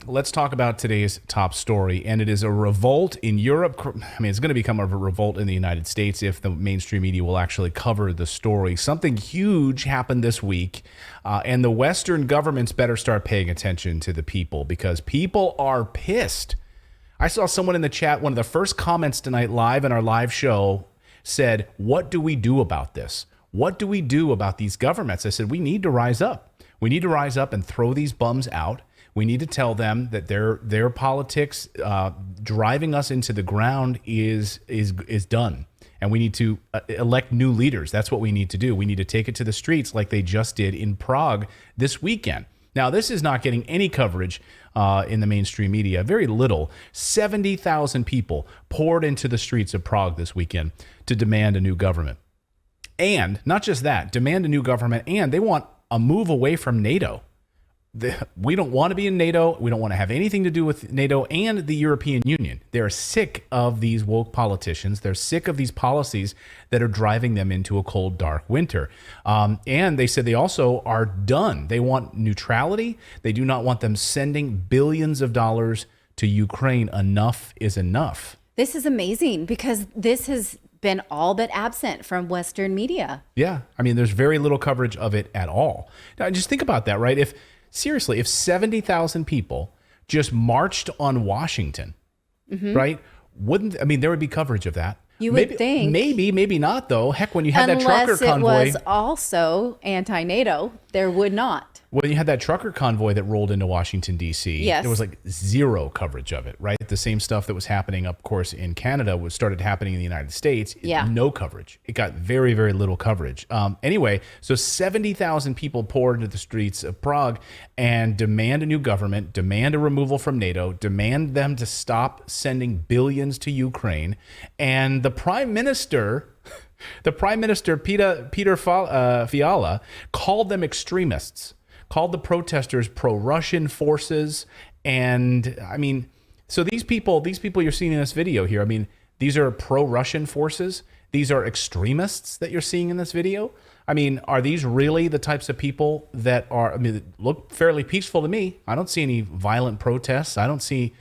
let's talk about today's top story, and it is a revolt in Europe. I mean, it's going to become a revolt in the United States if the mainstream media will actually cover the story. Something huge happened this week, and the Western governments better start paying attention to the people because people are pissed. I saw someone in the chat, one of the first comments tonight live in our live show said, "What do we do about this? What do we do about these governments?" I said, we need to rise up. We need to rise up and throw these bums out. We need to tell them that their politics driving us into the ground is done. And we need to elect new leaders. That's what we need to do. We need to take it to the streets like they just did in Prague this weekend. Now, this is not getting any coverage in the mainstream media, very little. 70,000 people poured into the streets of Prague this weekend to demand a new government. And not just that, demand a new government, and they want a move away from NATO. We don't want to be in NATO. We don't want to have anything to do with NATO and the European Union. They're sick of these woke politicians. They're sick of these policies that are driving them into a cold, dark winter. And they said they also are done. They want neutrality. They do not want them sending billions of dollars to Ukraine. Enough is enough. This is amazing because this has been all but absent from Western media. Yeah. I mean, there's very little coverage of it at all. Now, just think about that, right? Seriously, if 70,000 people just marched on Washington, right? There would be coverage of that. You would think. Maybe not, though. Heck, when you had that trucker convoy. Unless it was also anti-NATO, there would not. When you had that trucker convoy that rolled into Washington, D.C., yes, there was like zero coverage of it, right? The same stuff that was happening, of course, in Canada started happening in the United States. Yeah. No coverage. It got very, very little coverage. Anyway, so 70,000 people poured into the streets of Prague and demand a new government, demand a removal from NATO, demand them to stop sending billions to Ukraine. And the Prime Minister... Peter Fiala called them extremists, called the protesters pro-Russian forces. And I mean, so these people you're seeing in this video here, I mean, these are pro-Russian forces. These are extremists that you're seeing in this video. I mean, are these really the types of people that look fairly peaceful to me? I don't see any violent protests. I don't see.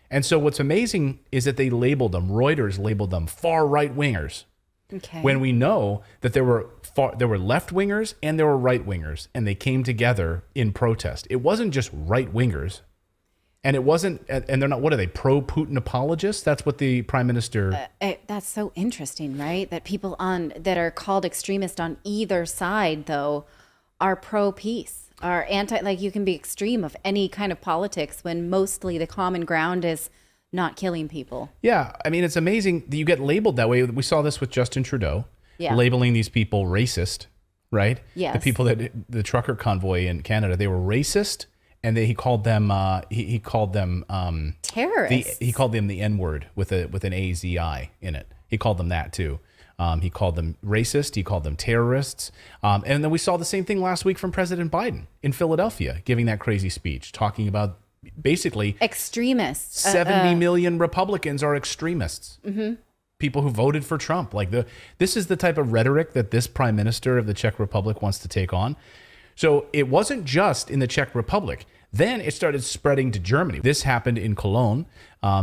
And so what's amazing is that they labeled them, Reuters labeled them far right wingers. Okay. When we know that there were left wingers and there were right wingers, and they came together in protest. It wasn't just right wingers, and it wasn't, and they're not. What are they? Pro-Putin apologists? That's what the Prime Minister. That's so interesting, right? That people that are called extremist on either side, though, are pro-peace, are anti. Like, you can be extreme of any kind of politics when mostly the common ground is not killing people. Yeah. I mean, it's amazing that you get labeled that way. We saw this with Justin Trudeau, labeling these people racist, right? Yes. The people the trucker convoy in Canada, they were racist, and he called them terrorists. He called them the N-word with an A-Z-I in it. He called them that too. He called them racist. He called them terrorists. And then we saw the same thing last week from President Biden in Philadelphia, giving that crazy speech, talking about basically extremists. 70 million Republicans are extremists. Mm-hmm. People who voted for Trump. This is the type of rhetoric that this Prime Minister of the Czech Republic wants to take on. So it wasn't just in the Czech Republic. Then it started spreading to Germany. This happened in Cologne.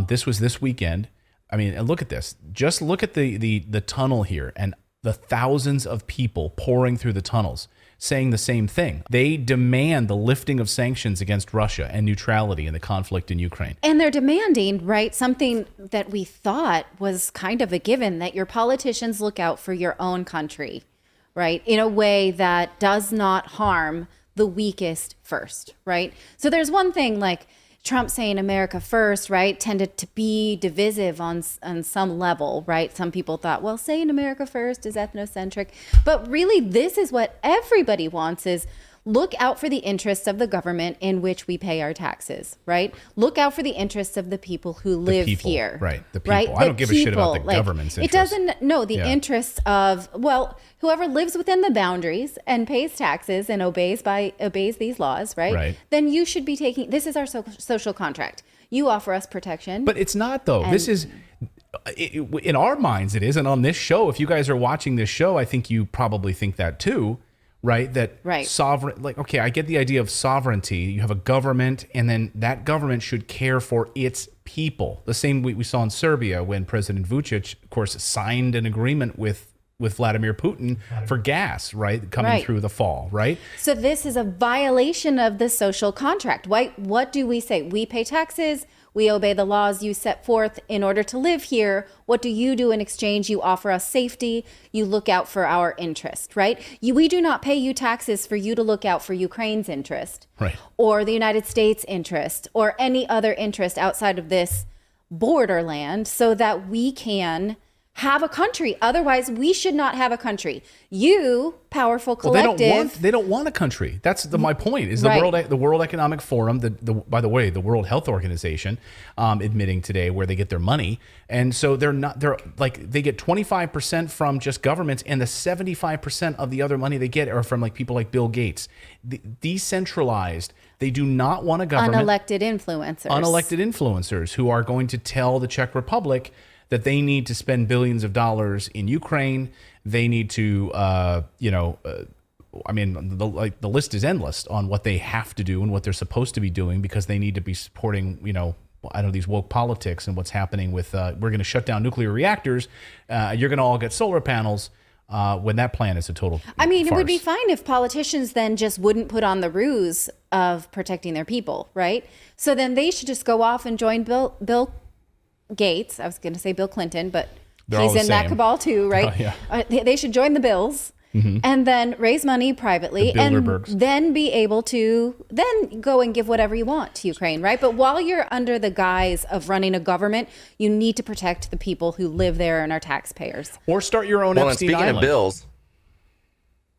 This was this weekend. I mean, and look at this. Just look at the tunnel here and the thousands of people pouring through the tunnels, saying the same thing. They demand the lifting of sanctions against Russia and neutrality in the conflict in Ukraine. And they're demanding, right, something that we thought was kind of a given, that your politicians look out for your own country, right, in a way that does not harm the weakest first, right? So there's one thing like Trump saying America first, right, tended to be divisive on some level, right? Some people thought, well, saying America first is ethnocentric. But really, this is what everybody wants is look out for the interests of the government in which we pay our taxes, right? Look out for the interests of the people who live here. Right, the people. Right? I don't give a shit about the government's interests. It doesn't, no, the interests of, well, whoever lives within the boundaries and pays taxes and obeys these laws, right? Then you should be taking, this is our social contract. You offer us protection. But it's not, though. This is, in our minds it is, and on this show, if you guys are watching this show, I think you probably think that too. right? That Right. sovereign, like, okay, I get the idea of sovereignty. You have a government, and then that government should care for its people. The same we saw in Serbia when President Vučić, of course, signed an agreement with Vladimir Putin for gas, right? Coming Right. through the fall, right? So this is a violation of the social contract. What do we say? We pay taxes. We obey the laws you set forth in order to live here. What do you do in exchange? You offer us safety. You look out for our interest, right? We do not pay you taxes for you to look out for Ukraine's interest, Right. or the United States' interest, or any other interest outside of this borderland, so that we can have a country. Otherwise, we should not have a country. You, powerful collective. They don't want a country. That's my point. Is Right. the World Economic Forum, by the way, the World Health Organization, admitting today where they get their money, and so they're like they get 25% from just governments, and the 75% of the other money they get are from like people like Bill Gates, decentralized. They do not want a government. Unelected influencers Who are going to tell the Czech Republic that they need to spend billions of dollars in Ukraine. They need to, I mean, the list is endless on what they have to do and what they're supposed to be doing, because they need to be supporting, I know, these woke politics and what's happening with, we're going to shut down nuclear reactors. You're going to all get solar panels. When that plan is a total I mean, farce. It would be fine if politicians then just wouldn't put on the ruse of protecting their people, right? So then they should just go off and join Bill Gates. I was going to say Bill Clinton, but They're all he's the in that same. cabal too, right? Oh, yeah. They should join the Bills and then raise money privately, The and Bilderbergs. then be able to then go and give whatever you want to Ukraine, right? But while you're under the guise of running a government, you need to protect the people who live there and are taxpayers. Or start your own Well, and Epstein speaking Island. of bills,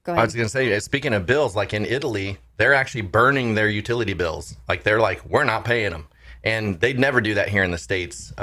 Go I ahead. was going to say, speaking of bills, like in Italy, they're actually burning their utility bills. Like they're like, we're not paying them. And they'd never do that here in the States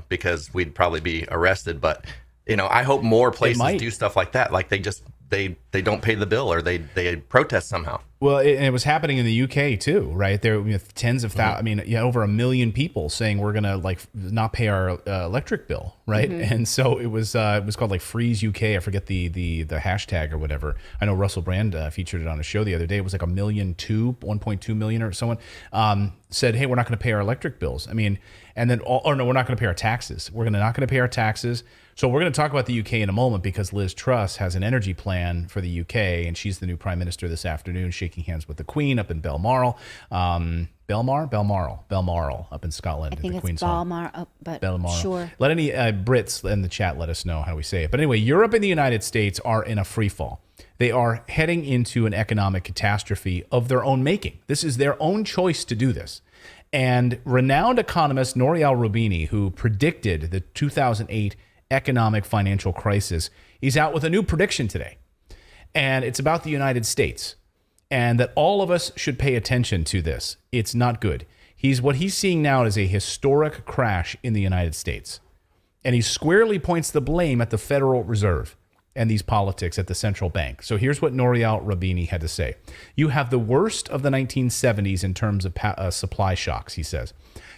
because we'd probably be arrested. But, I hope more places might. do stuff like that. Like they just, they don't pay the bill, or they protest somehow. Well, it was happening in the UK too, right? There were tens of thousands. I mean, over 1 million people saying we're gonna like not pay our electric bill, right? And so it was called like Freeze UK. I forget the hashtag or whatever. I know Russell Brand featured it on a show the other day. It was like 1.2 million or someone said, hey, we're not going to pay our electric bills. I mean, and then no, we're not going to pay our taxes. We're not going to pay our taxes. So we're going to talk about the UK in a moment, because Liz Truss has an energy plan for the UK, and she's the new Prime Minister this afternoon, shaking hands with the Queen up in Balmoral. Balmoral up in Scotland. I think the it's Queen's home. Balmoral, but Balmoral. sure. Let any Brits in the chat let us know how we say it. But anyway, Europe and the United States are in a free fall. They are heading into an economic catastrophe of their own making. This is their own choice to do this. And renowned economist Nouriel Roubini, who predicted the 2008 economic financial crisis, he's out with a new prediction today. And it's about the United States, and that all of us should pay attention to this. It's not good. What he's seeing now is a historic crash in the United States. And he squarely points the blame at the Federal Reserve and these politics at the central bank. So here's what Nouriel Roubini had to say. You have the worst of the 1970s in terms of supply shocks, he says.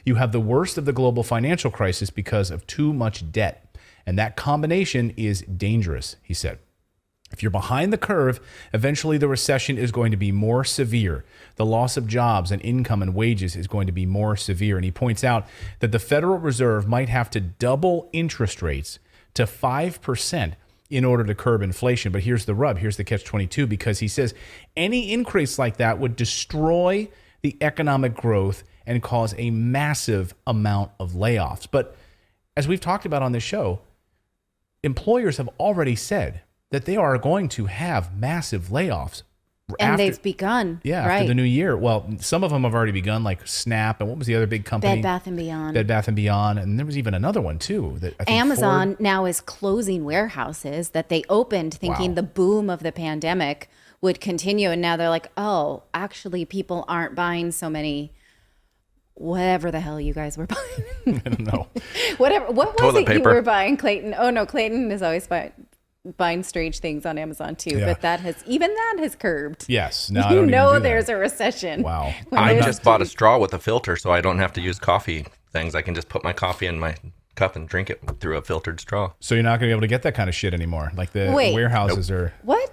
You have the worst of the global financial crisis because of too much debt. And that combination is dangerous, he said. If you're behind the curve, eventually the recession is going to be more severe. The loss of jobs and income and wages is going to be more severe. And he points out that the Federal Reserve might have to double interest rates to 5% in order to curb inflation. But here's the rub. Here's the catch-22, because he says any increase like that would destroy the economic growth and cause a massive amount of layoffs. But as we've talked about on this show, employers have already said that they are going to have massive layoffs. And they've begun. Yeah, right. after the new year. Well, some of them have already begun, like Snap, and what was the other big company? Bed Bath & Beyond. Bed Bath & Beyond, and there was even another one too. That I think Amazon Ford. now is closing warehouses that they opened thinking Wow. the boom of the pandemic would continue. And now they're like, oh, actually people aren't buying so many, whatever the hell you guys were buying. I don't know. What was Toilet it paper. you were buying, Clayton? Oh no, Clayton is always buying strange things on Amazon too. Yeah. But that has curbed. Yes. No, I You don't even know do that. there's a recession. Wow. when I there's- just bought a straw with a filter, so I don't have to use coffee things. I can just put my coffee in my cup and drink it through a filtered straw. So you're not going to be able to get that kind of shit anymore. Like the Wait. warehouses are. What?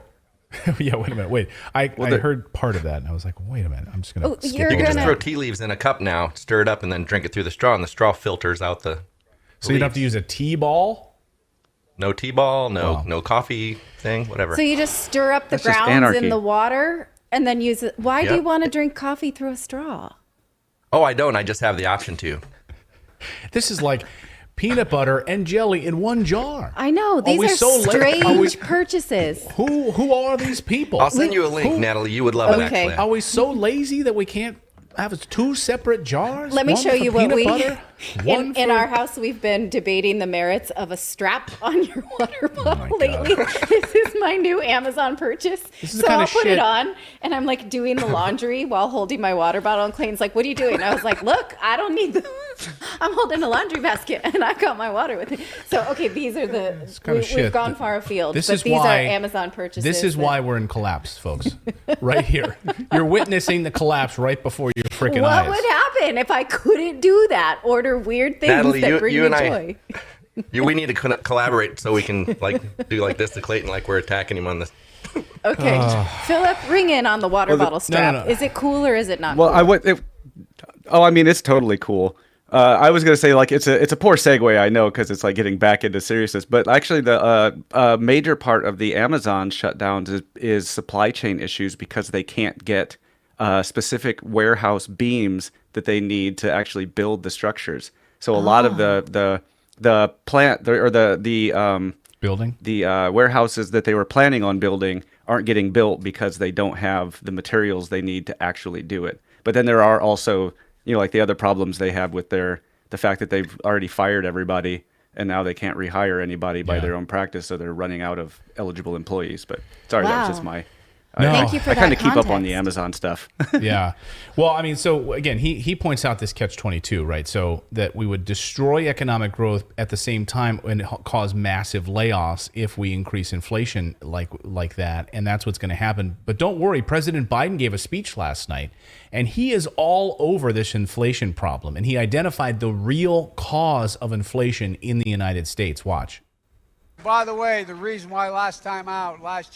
Yeah, wait a minute. Wait, I heard part of that, and I was like, wait a minute. I'm just gonna. skip you're You can over just that. throw tea leaves in a cup now, stir it up, and then drink it through the straw, and the straw filters out the So you don't have to use a tea ball. no tea ball, no coffee thing, whatever. So you just stir up the That's just grounds anarchy. in the water and then use it. Why do Yep. you want to drink coffee through a straw? Oh, I don't. I just have the option to. This is like peanut butter and jelly in one jar. I know. These we are so la- strange are we- purchases. Who are these people? I'll send you a link, Who- Natalie. You would love it, Okay. actually. Are we so lazy that we can't have two separate jars? Let me One show for you what peanut we butter, one in for- our house. We've been debating the merits of a strap on your water bottle Oh my God. lately. This is my new Amazon purchase. This is the So kind I'll of put shit- it on, and I'm like doing the laundry while holding my water bottle. And Clayton's like, "What are you doing?" I was like, "Look, I don't need the. I'm holding a laundry basket, and I got my water with me." So okay, these are the. kind of We've shit gone that- far afield, This but is these why- are Amazon purchases. This is that- why we're in collapse, folks. Right here. You're witnessing the collapse right before your freaking What eyes. would happen if I couldn't do that? Order weird things Natalie, that bring you me and I- joy. We need to collaborate so we can do like this to Clayton, like we're attacking him on this. Okay, Philip, ring in on the water bottle strap. no. Is it cool or is it not? Well, cool? I would. I mean, it's totally cool. I was gonna say like it's a poor segue, I know, because it's like getting back into seriousness. But actually, the major part of the Amazon shutdowns is supply chain issues because they can't get specific warehouse beams that they need to actually build the structures. So a lot of the plant or the Building? warehouses that they were planning on building aren't getting built because they don't have the materials they need to actually do it. But then there are also, like the other problems they have with the fact that they've already fired everybody and now they can't rehire anybody by Yeah. their own practice, so they're running out of eligible employees. But sorry, that was Wow. just my. No. Thank you for I that kind of keep up on the context. Amazon stuff. Yeah. Well, I mean, so again, he points out this catch-22, right? So that we would destroy economic growth at the same time and cause massive layoffs if we increase inflation like that, and that's what's going to happen. But don't worry, President Biden gave a speech last night, and he is all over this inflation problem, and he identified the real cause of inflation in the United States. Watch. By the way, the reason why last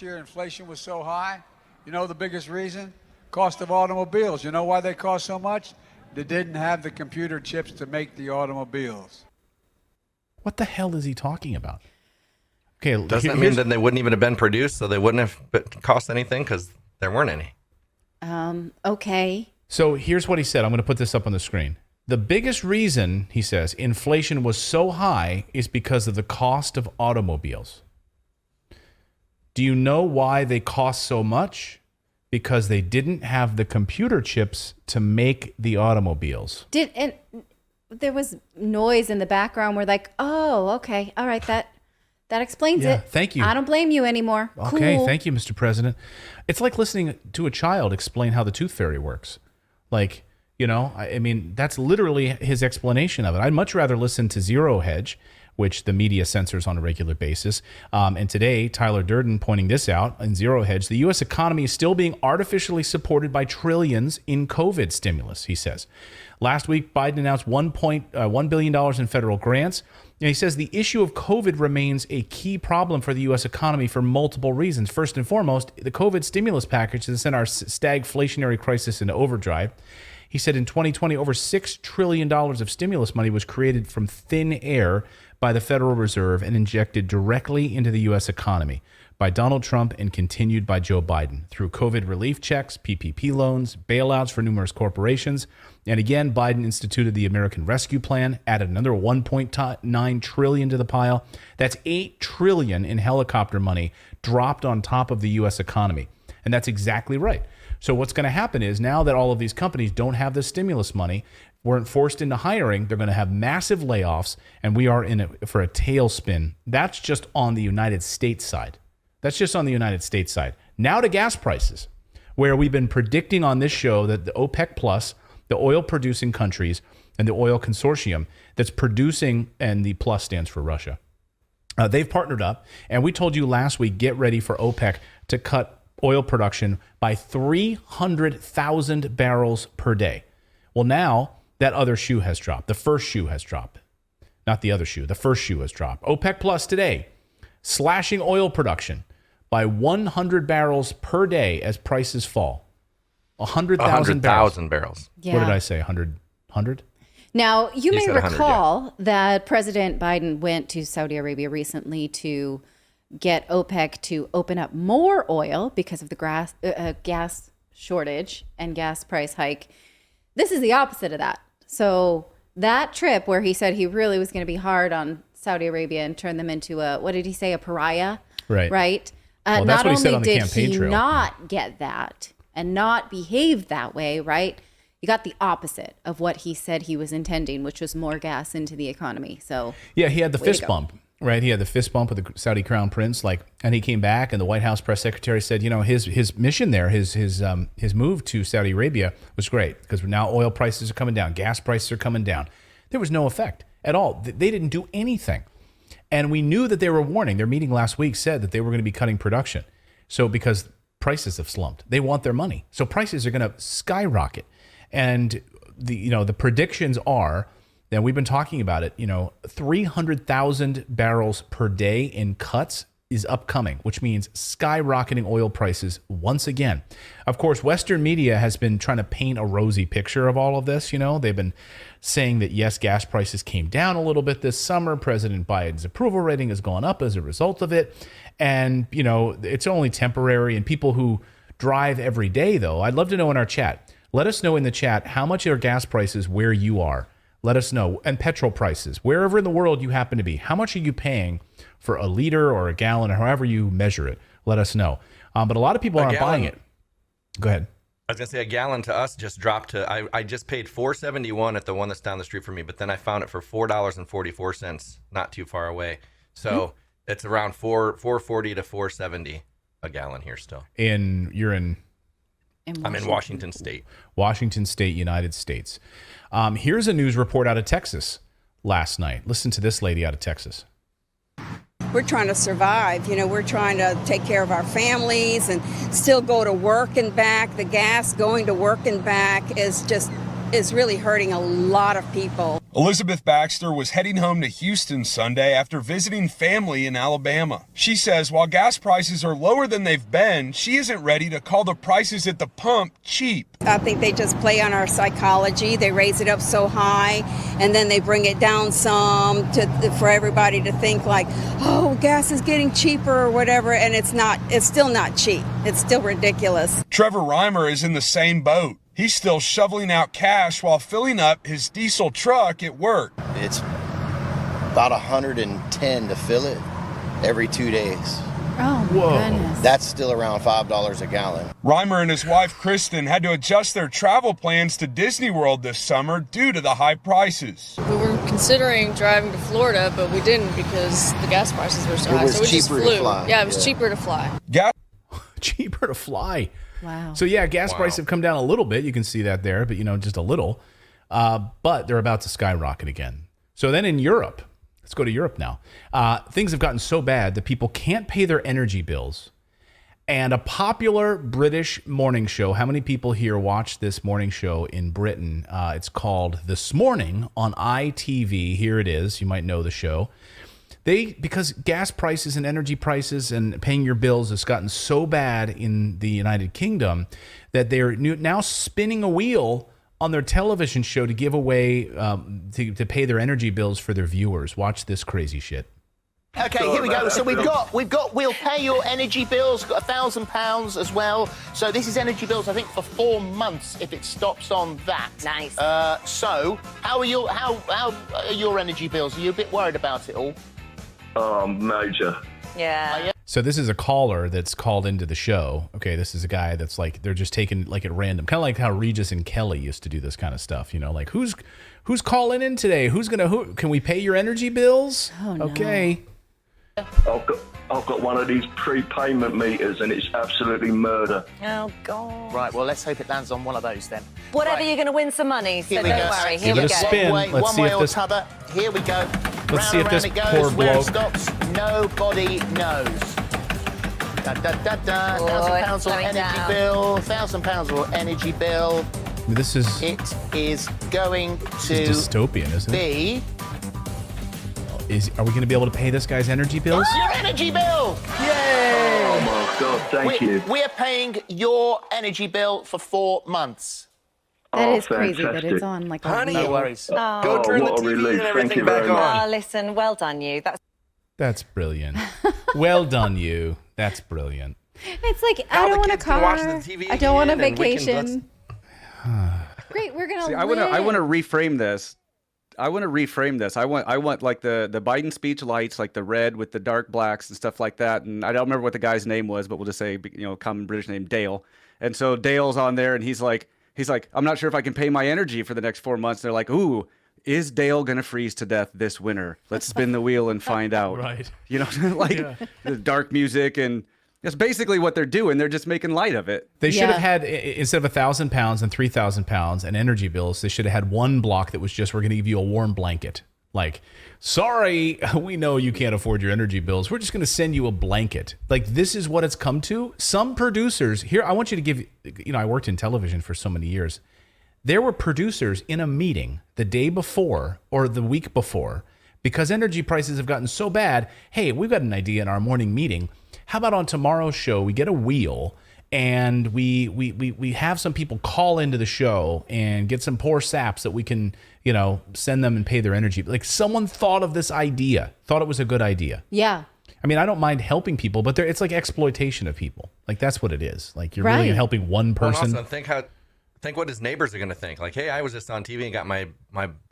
year inflation was so high, the biggest reason? Cost of automobiles. You know why they cost so much? They didn't have the computer chips to make the automobiles. What the hell is he talking about? Okay, Doesn't that mean that they wouldn't even have been produced, so they wouldn't have cost anything because there weren't any? Okay. So here's what he said. I'm going to put this up on the screen. The biggest reason, he says, inflation was so high is because of the cost of automobiles. Do you know why they cost so much? Because they didn't have the computer chips to make the automobiles. And there was noise in the background. We're like, oh, okay, all right, that explains Yeah, it. thank you. I don't blame you anymore. Okay, Cool. thank you, Mr. President. It's like listening to a child explain how the tooth fairy works. Like, I mean, that's literally his explanation of it. I'd much rather listen to Zero Hedge, which the media censors on a regular basis. And today, Tyler Durden pointing this out in Zero Hedge, the U.S. economy is still being artificially supported by trillions in COVID stimulus, he says. Last week, Biden announced $1 billion in federal grants. And he says the issue of COVID remains a key problem for the U.S. economy for multiple reasons. First and foremost, the COVID stimulus package has sent our stagflationary crisis into overdrive. He said in 2020, over $6 trillion of stimulus money was created from thin air by the Federal Reserve and injected directly into the U.S. economy by Donald Trump and continued by Joe Biden through COVID relief checks, PPP loans, bailouts for numerous corporations. And again, Biden instituted the American Rescue Plan, added another $1.9 trillion to the pile. That's $8 trillion in helicopter money dropped on top of the U.S. economy. And that's exactly right. So what's going to happen is now that all of these companies don't have the stimulus money, weren't forced into hiring, they're going to have massive layoffs, and we are for a tailspin. That's just on the United States side. That's just on the United States side. Now to gas prices, where we've been predicting on this show that the OPEC Plus, the oil-producing countries, and the oil consortium that's producing, and the plus stands for Russia, they've partnered up, and we told you last week, get ready for OPEC to cut oil production by 300,000 barrels per day. Well, now that other shoe has dropped. The first shoe has dropped. Not the other shoe. The first shoe has dropped. OPEC Plus today, slashing oil production by 100 barrels per day as prices fall. 100,000 100,000 barrels. Yeah. What did I say? 100? Now, you may said 100, recall that President Biden went to Saudi Arabia recently to get OPEC to open up more oil because of the gas shortage and gas price hike. This is the opposite of that. So that trip where he said he really was going to be hard on Saudi Arabia and turn them into what did he say, a pariah? Right. Right? Well, that's not what he said only on the did campaign he trail. not get that and not behave that way, right? You got the opposite of what he said he was intending, which was more gas into the economy. So Yeah, he had the Way to fist go. bump, right? He had the fist bump with the Saudi crown prince, and he came back, and the White House press secretary said, his mission there, his move to Saudi Arabia was great because now oil prices are coming down, gas prices are coming down. There was no effect at all. They didn't do anything, and we knew that they were warning. Their meeting last week said that they were going to be cutting production, so because prices have slumped, they want their money, so prices are going to skyrocket, and the predictions are. Now, we've been talking about it, 300,000 barrels per day in cuts is upcoming, which means skyrocketing oil prices once again. Of course, Western media has been trying to paint a rosy picture of all of this. They've been saying that, yes, gas prices came down a little bit this summer. President Biden's approval rating has gone up as a result of it. And, it's only temporary. And people who drive every day, though, I'd love to know in our chat. Let us know in the chat how much are gas prices where you are. Let us know. And petrol prices, wherever in the world you happen to be, how much are you paying for a liter or a gallon or however you measure it? Let us know. But a lot of people aren't buying it. Go ahead. I was going to say a gallon to us just dropped to, I just paid $4.71 at the one that's down the street from me, but then I found it for $4.44, not too far away. So it's around $4.40 to $4.70 a gallon here still. You're in... I'm in Washington State. Washington State, United States. Here's a news report out of Texas last night. Listen to this lady out of Texas. We're trying to survive. We're trying to take care of our families and still go to work and back. The gas going to work and back is really hurting a lot of people. Elizabeth Baxter was heading home to Houston Sunday after visiting family in Alabama. She says while gas prices are lower than they've been, she isn't ready to call the prices at the pump cheap. I think they just play on our psychology. They raise it up so high and then they bring it down some for everybody to think like, oh, gas is getting cheaper or whatever. And it's still not cheap. It's still ridiculous. Trevor Reimer is in the same boat. He's still shoveling out cash while filling up his diesel truck at work. It's about 110 to fill it every 2 days. Oh, my goodness. That's still around $5 a gallon. Reimer and his wife, Kristen, had to adjust their travel plans to Disney World this summer due to the high prices. We were considering driving to Florida, but we didn't because the gas prices were so high. was So we just cheaper to flew. fly. Yeah, it was cheaper to fly. Cheaper to fly. Wow. So, yeah, gas prices have come down a little bit. You can see that there, but, just a little. But they're about to skyrocket again. So then in Europe, let's go to Europe now. Things have gotten so bad that people can't pay their energy bills. And a popular British morning show, how many people here watch this morning show in Britain? It's called This Morning on ITV. Here it is. You might know the show. Because gas prices and energy prices and paying your bills has gotten so bad in the United Kingdom that they're now spinning a wheel on their television show to give away, to pay their energy bills for their viewers. Watch this crazy shit. Okay, here we go. So we'll pay your energy bills, got £1,000 as well. So this is energy bills, I think, for 4 months if it stops on that. Nice. So how are your energy bills? Are you a bit worried about it all? Major. Yeah. So this is a caller that's called into the show. Okay, this is a guy that's like, they're just taking like at random, kind of like how Regis and Kelly used to do this kind of stuff. Like who's calling in today? Can we pay your energy bills? Oh, no. Okay. I've got one of these prepayment meters and it's absolutely murder. Oh, God. Right, well, let's hope it lands on one of those then. Whatever, you're going to win some money, so Here we don't go. worry. Give it a spin. One Let's see way if or this. t'other. Here we go. Let's see if this round it goes. poor Where it bloke. stops, nobody knows. £1,000 or energy bill. £1,000 or energy bill. This is It is going to dystopian, isn't it? be Are we going to be able to pay this guy's energy bills? your energy bill. Oh, my God, thank you. We're paying your energy bill for 4 months. That Oh, is crazy that fantastic. it's on like a Honey, week. No worries. Go turn the what a TV relief. and Thank everything you back very much. on. Listen, well done you. That's brilliant. Well done, you. That's brilliant. It's like, Now I don't the want a kids can car. watch the TV I don't want a again, and we can- vacation. Great, we're gonna. See, I want to reframe this. I want like the Biden speech lights, like the red with the dark blacks and stuff like that. And I don't remember what the guy's name was, but we'll just say, common British name, Dale. And so Dale's on there, and he's like, I'm not sure if I can pay my energy for the next 4 months. And they're like, ooh, is Dale gonna freeze to death this winter? Let's spin the wheel and find out. Right. The dark music, and that's basically what they're doing. They're just making light of it. They should have had, instead of 1,000 pounds and 3,000 pounds and energy bills, they should have had one block that was just, we're going to give you a warm blanket. Like, sorry, we know you can't afford your energy bills. We're just going to send you a blanket. Like, this is what it's come to. Some producers here, I want you to give, I worked in television for so many years. There were producers in a meeting the day before or the week before, because energy prices have gotten so bad. Hey, we've got an idea in our morning meeting. How about on tomorrow's show, we get a wheel and we have some people call into the show and get some poor saps that we can, send them and pay their energy. Like, someone thought of this idea, thought it was a good idea. Yeah. I mean, I don't mind helping people, but it's like exploitation of people. Like, that's what it is. Like, you're really Right. helping one Well, and person. also think what his neighbors are going to think. Like, hey, I was just on TV and got my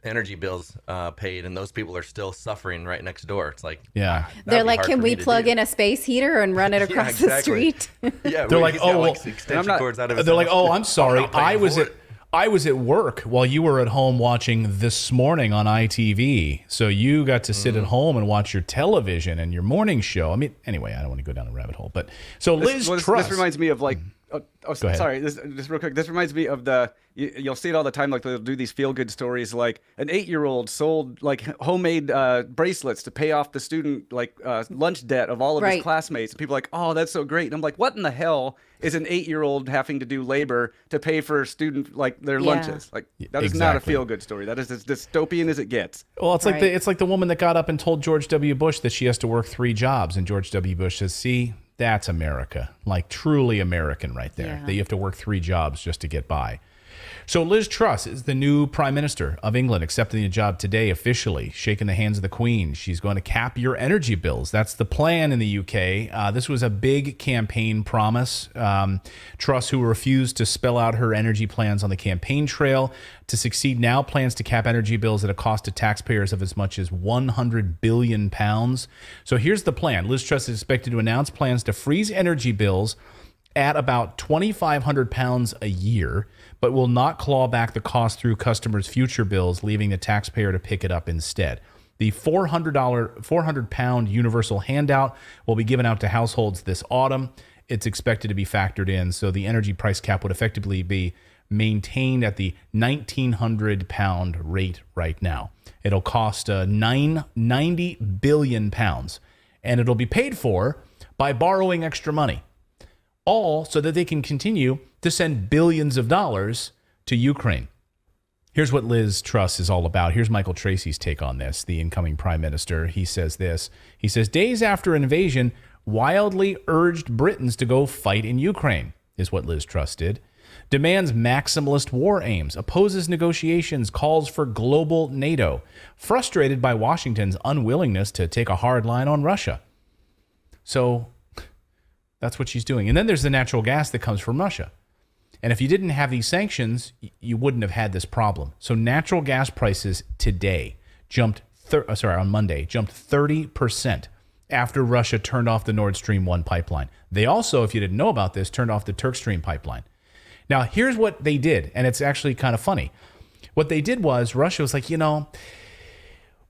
energy bills paid, and those people are still suffering right next door. It's like, Yeah. They're like, can we plug in a space heater and run it across the exactly. street? Yeah, They're like, he's got, oh, well, extension cords out of his they're like, house. oh, I'm sorry. not paying for it. I was at work while you were at home watching This Morning on ITV. So you got to sit at home and watch your television and your morning show. I mean, anyway, I don't want to go down a rabbit hole, but so Liz Truss. This reminds me of like, Go ahead. sorry, just real quick. This reminds me of you'll see it all the time. Like, they'll do these feel good stories. Like, an 8-year-old sold like homemade bracelets to pay off the student lunch debt of all of his Right. classmates. And people are like, oh, that's so great. And I'm like, what in the hell is an 8-year-old having to do labor to pay for student their lunches? Like, that is not a Exactly. feel good story. That is as dystopian as it gets. Well, it's like Right. it's like the woman that got up and told George W. Bush that she has to work 3 jobs, and George W. Bush says, "See, that's America, like truly American right there. Yeah. That you have to work 3 jobs just to get by." So Liz Truss is the new Prime Minister of England, accepting the job today officially, shaking the hands of the Queen. She's going to cap your energy bills. That's the plan in the UK. This was a big campaign promise. Truss, who refused to spell out her energy plans on the campaign trail to succeed, now plans to cap energy bills at a cost to taxpayers of as much as £100 billion. So here's the plan. Liz Truss is expected to announce plans to freeze energy bills at about £2,500 a year, but will not claw back the cost through customers' future bills, leaving the taxpayer to pick it up instead. The £400 universal handout will be given out to households this autumn. It's expected to be factored in, so the energy price cap would effectively be maintained at the £1,900 rate right now. It'll cost £90 billion, and it'll be paid for by borrowing extra money, all so that they can continue to send billions of dollars to Ukraine. Here's what Liz Truss is all about. Here's Michael Tracy's take on this, the incoming prime minister. He says this. He says, days after an invasion, wildly urged Britons to go fight in Ukraine, is what Liz Truss did. Demands maximalist war aims, opposes negotiations, calls for global NATO, frustrated by Washington's unwillingness to take a hard line on Russia. So that's what she's doing. And then there's the natural gas that comes from Russia. And if you didn't have these sanctions, you wouldn't have had this problem. So natural gas prices today on Monday, jumped 30% after Russia turned off the Nord Stream 1 pipeline. They also, if you didn't know about this, turned off the Turk Stream pipeline. Now, here's what they did, and it's actually kind of funny. What they did was Russia was like,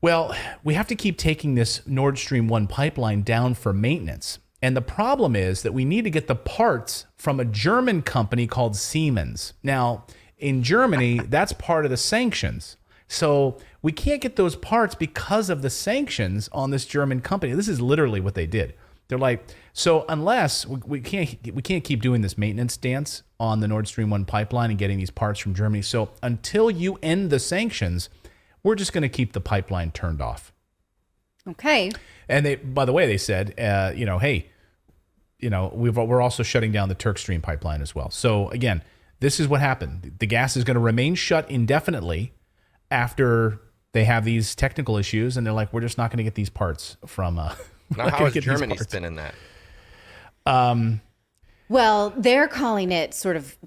well, we have to keep taking this Nord Stream 1 pipeline down for maintenance. And the problem is that we need to get the parts from a German company called Siemens. Now, in Germany, that's part of the sanctions. So we can't get those parts because of the sanctions on this German company. This is literally what they did. They're like, so unless we can't keep doing this maintenance dance on the Nord Stream 1 pipeline and getting these parts from Germany. So until you end the sanctions, we're just going to keep the pipeline turned off. Okay. And they, by the way, they said, hey, we're also shutting down the Turk Stream pipeline as well. So again, this is what happened. The gas is going to remain shut indefinitely after they have these technical issues, and they're like, we're just not going to get these parts from. Now, how is Germany spinning that? Well, they're calling it sort of,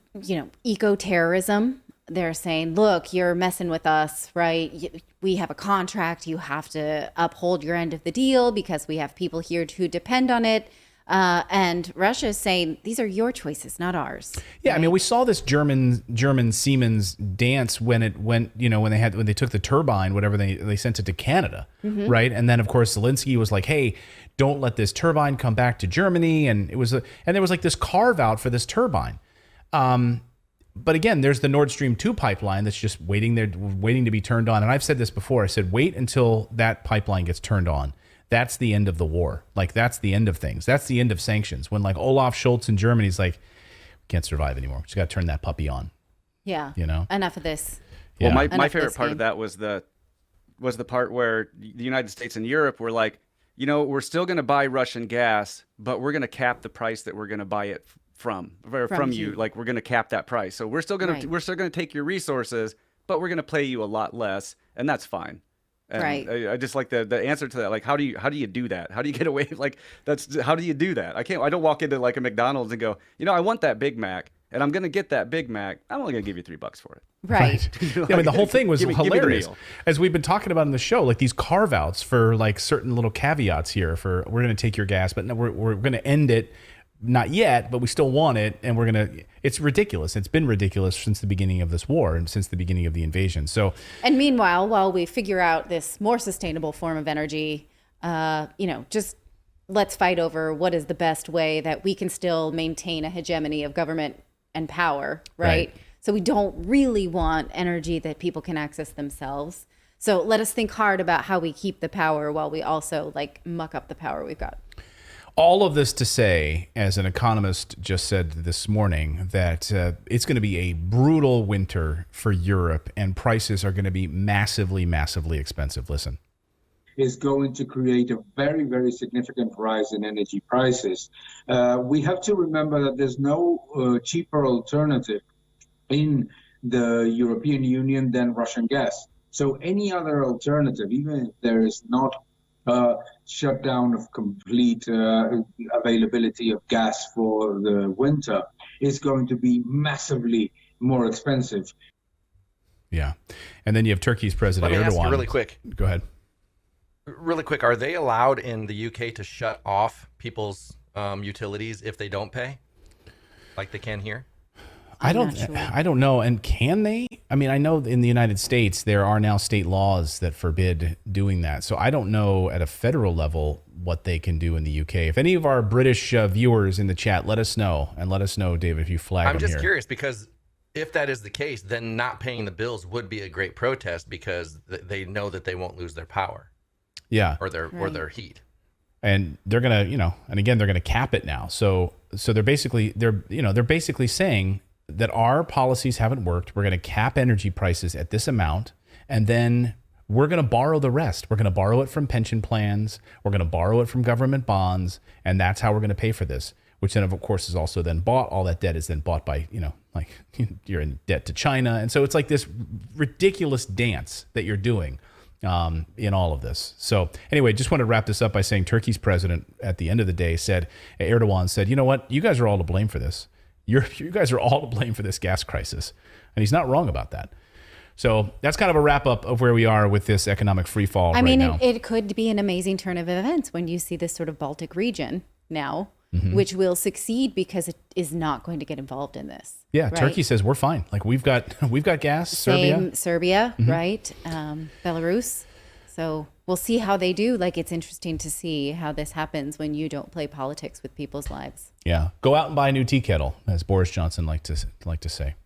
eco-terrorism. They're saying, look, you're messing with us, right? We have a contract. You have to uphold your end of the deal because we have people here who depend on it. And Russia is saying, these are your choices, not ours. Yeah, right? I mean, we saw this German Siemens dance when it went, when they took the turbine, whatever they sent it to Canada, right? And then of course Zelensky was like, hey, don't let this turbine come back to Germany, and there was like this carve out for this turbine. But again, there's the Nord Stream 2 pipeline that's just waiting to be turned on. And I've said this before. I said, wait until that pipeline gets turned on. That's the end of the war. Like, that's the end of things. That's the end of sanctions. When like Olaf Scholz in Germany is like, we can't survive anymore. We just got to turn that puppy on. Yeah. Enough of this. Yeah. Well, my favorite part of that was the part where the United States and Europe were like, we're still going to buy Russian gas, but we're going to cap the price that we're going to buy it from you. Like, we're going to cap that price. So we're still going to take your resources, but we're going to pay you a lot less, and that's fine. And right. I just like the answer to that. Like, how do you do that? How do you get away? Like, how do you do that? I don't walk into like a McDonald's and go, I want that Big Mac, and I'm going to get that Big Mac. I'm only going to give you $3 for it. Right. I mean, the whole thing was hilarious. As we've been talking about in the show, like these carve outs for like certain little caveats here for, we're going to take your gas, but no, we're going to end it. Not yet, but we still want it, and it's ridiculous. It's been ridiculous since the beginning of this war and since the beginning of the invasion. So, and meanwhile, while we figure out this more sustainable form of energy, just let's fight over what is the best way that we can still maintain a hegemony of government and power, right? So we don't really want energy that people can access themselves. So let us think hard about how we keep the power while we also like muck up the power we've got. All of this to say, as an economist just said this morning, that it's going to be a brutal winter for Europe, and prices are going to be massively, massively expensive. Listen. Is going to create a very, very significant rise in energy prices. We have to remember that there's no cheaper alternative in the European Union than Russian gas. So any other alternative, even if there is not shutdown of complete availability of gas for the winter, is going to be massively more expensive. Yeah. And then you have Turkey's President Erdogan. Let me ask you really quick. Go ahead. Really quick. Are they allowed in the UK to shut off people's utilities if they don't pay? Like they can here? I don't know. And can they? I mean, I know in the United States, there are now state laws that forbid doing that. So I don't know at a federal level what they can do in the UK. If any of our British viewers in the chat, let us know. And let us know, David, if you flag them here. I'm just curious because if that is the case, then not paying the bills would be a great protest because they know that they won't lose their power. Yeah. Or their heat. And they're going to, and again, they're going to cap it now. So they're basically saying that our policies haven't worked. We're going to cap energy prices at this amount, and then we're going to borrow the rest. We're going to borrow it from pension plans. We're going to borrow it from government bonds, and that's how we're going to pay for this, which then, of course, is also then bought. All that debt is then bought by, like you're in debt to China. And so it's like this ridiculous dance that you're doing in all of this. So anyway, just want to wrap this up by saying Turkey's president at the end of the day Erdogan said, you know what? You guys are all to blame for this. You guys are all to blame for this gas crisis. And he's not wrong about that. So that's kind of a wrap up of where we are with this economic free fall right now. It could be an amazing turn of events when you see this sort of Baltic region now, which will succeed because it is not going to get involved in this. Yeah, right? Turkey says we're fine. Like we've got gas. Serbia, right? Belarus. So we'll see how they do. Like, it's interesting to see how this happens when you don't play politics with people's lives. Yeah. Go out and buy a new tea kettle, as Boris Johnson liked to say.